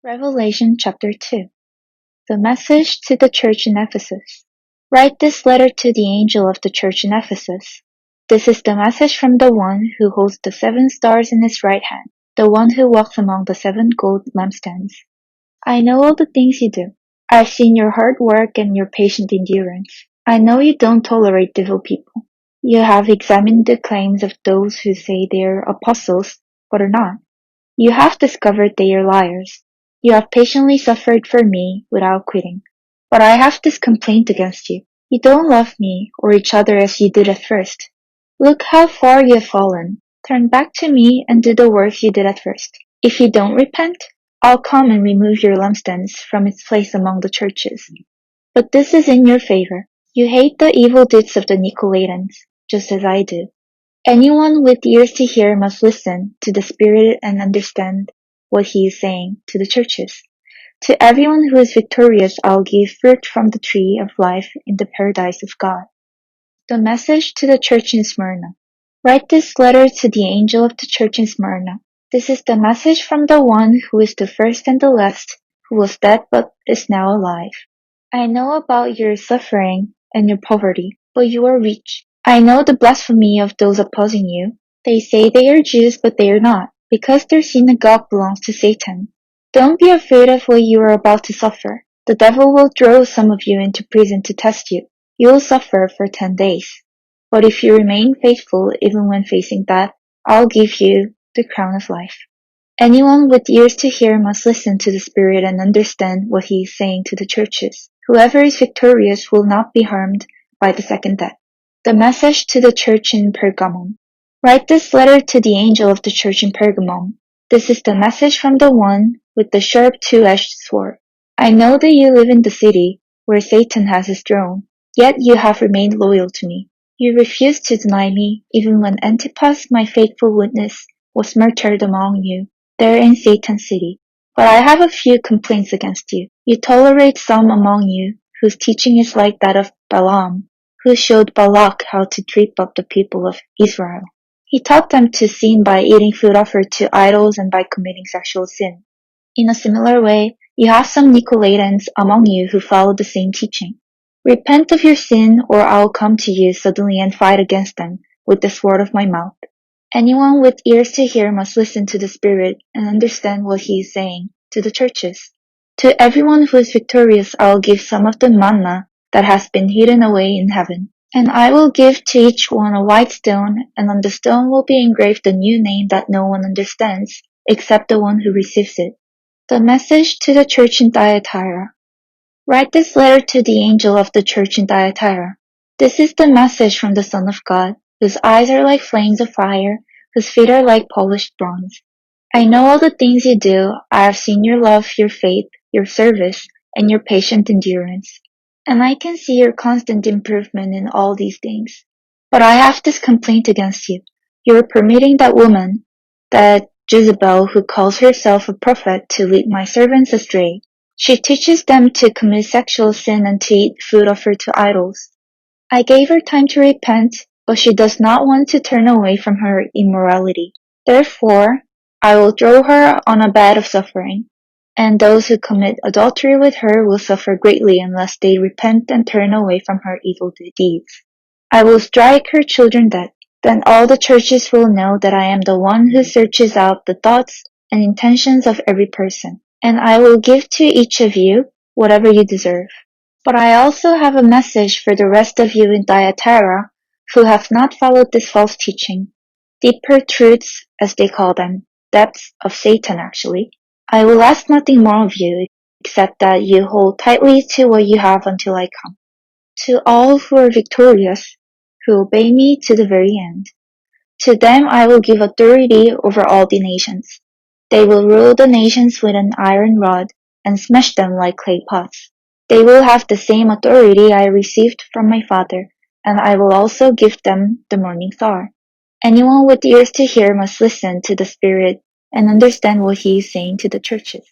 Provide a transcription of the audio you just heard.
Revelation chapter 2. The message to the church in Ephesus. Write this letter to the angel of the church in Ephesus. This is the message from the one who holds the 7 stars in his right hand, the one who walks among the 7 gold lampstands. I know all the things you do. I've seen your hard work and your patient endurance. I know you don't tolerate evil people. You have examined the claims of those who say they are apostles, but are not. You have discovered they are liars. You have patiently suffered for me without quitting. But I have this complaint against you. You don't love me or each other as you did at first. Look how far you have fallen. Turn back to me and do the work you did at first. If you don't repent, I'll come and remove your lampstands from its place among the churches. But this is in your favor. You hate the evil deeds of the Nicolaitans, just as I do. Anyone with ears to hear must listen to the Spirit and understand what he is saying to the churches. To everyone who is victorious, I'll give fruit from the tree of life in the paradise of God. The message to the church in Smyrna. Write this letter to the angel of the church in Smyrna. This is the message from the one who is the first and the last, who was dead but is now alive. I know about your suffering and your poverty, but you are rich. I know the blasphemy of those opposing you. They say they are Jews, but they are not, because their synagogue belongs to Satan. Don't be afraid of what you are about to suffer. The devil will throw some of you into prison to test you. You will suffer for 10 days. But if you remain faithful even when facing death, I'll give you the crown of life. Anyone with ears to hear must listen to the Spirit and understand what he is saying to the churches. Whoever is victorious will not be harmed by the second death. The message to the church in Pergamum. Write this letter to the angel of the church in Pergamum. This is the message from the one with the sharp 2-edged sword. I know that you live in the city where Satan has his throne, yet you have remained loyal to me. You refused to deny me, even when Antipas, my faithful witness, was murdered among you, there in Satan's city. But I have a few complaints against you. You tolerate some among you whose teaching is like that of Balaam, who showed Balak how to trip up the people of Israel. He taught them to sin by eating food offered to idols and by committing sexual sin. In a similar way, you have some Nicolaitans among you who follow the same teaching. Repent of your sin, or I will come to you suddenly and fight against them with the sword of my mouth. Anyone with ears to hear must listen to the Spirit and understand what he is saying to the churches. To everyone who is victorious, I will give some of the manna that has been hidden away in heaven. And I will give to each one a white stone, and on the stone will be engraved a new name that no one understands, except the one who receives it. The message to the church in Thyatira. Write this letter to the angel of the church in Thyatira. This is the message from the Son of God, whose eyes are like flames of fire, whose feet are like polished bronze. I know all the things you do. I have seen your love, your faith, your service, and your patient endurance. And I can see your constant improvement in all these things. But I have this complaint against you. You are permitting that woman, that Jezebel who calls herself a prophet, to lead my servants astray. She teaches them to commit sexual sin and to eat food offered to idols. I gave her time to repent, but she does not want to turn away from her immorality. Therefore, I will throw her on a bed of suffering, and those who commit adultery with her will suffer greatly unless they repent and turn away from her evil deeds. I will strike her children dead. Then all the churches will know that I am the one who searches out the thoughts and intentions of every person, and I will give to each of you whatever you deserve. But I also have a message for the rest of you in Thyatira who have not followed this false teaching. Deeper truths, as they call them, depths of Satan actually. I will ask nothing more of you, except that you hold tightly to what you have until I come. To all who are victorious, who obey me to the very end, to them I will give authority over all the nations. They will rule the nations with an iron rod and smash them like clay pots. They will have the same authority I received from my Father, and I will also give them the morning star. Anyone with ears to hear must listen to the Spirit and understand what he is saying to the churches.